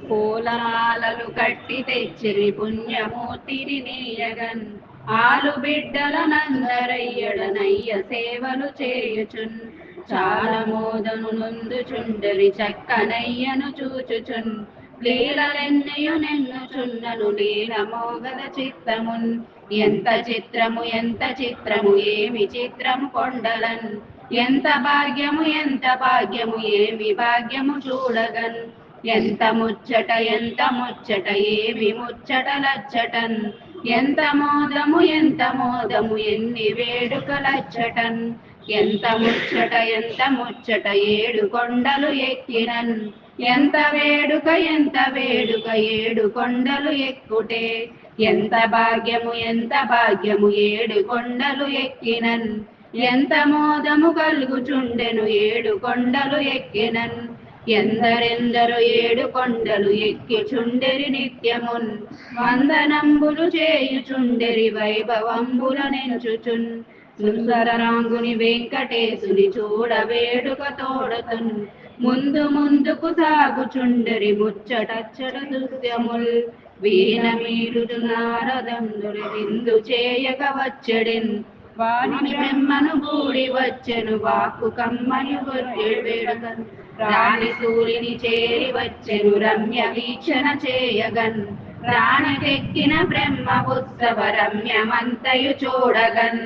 పూలమాలలు కట్టి తెచ్చిరి పుణ్యమూర్తిని నీయగన్ ఆలు బిడ్డలనందరయ్యడనయ్య సేవలు చేయుచున్ చాలా మోదము నొందుచుండరి చక్కనయ్యను చూచుచున్ లీలలెన్నయు నెన్నుచున్నను లీలమోగద చిత్తమున్ ఎంత చిత్రము ఎంత చిత్రము ఏమి చిత్రము కొండలన్ ఎంత భాగ్యము ఏమి భాగ్యము చూడగన్ ఎంత ముచ్చట ఏమి ముచ్చట లచ్చటన్ ఎంత మోదము ఎన్ని వేడుకలచ్చటన్ ఎంత ముచ్చట ఏడు కొండలు ఎక్కినన్ ఎంత వేడుక ఏడు కొండలు ఎక్కుటే ఎంత భాగ్యము ఏడు కొండలు ఎక్కినన్ ఎంత మోదము కలుగుచుండెను ఏడు కొండలు ఎక్కినన్ ఎందరెందరు ఏడు కొండలు ఎక్కిచుండెరి నిత్యమున్ వందనంబులు చేయుచుండెరి వైభవంబుల నెంచుచున్ సుందరరాంగుని వెంకటేశుని చూడ వేడుక తోడతున్ ముందుకు సాగుచుండెరి ముచ్చటచ్చట దృశ్యముల్ వీణ మీరుడు నారదందుడి విందు చేయక వచ్చెడిన్ వాణి బ్రహ్మను గూడి వచ్చెను వాక్కు కమ్మని వేడుకన్ రాణి సూర్యుని చేరి వచ్చెను రమ్య వీక్షణ చేయగన్ రాణికెక్కిన బ్రహ్మ ఉత్సవ రమ్యమంతయు చూడగన్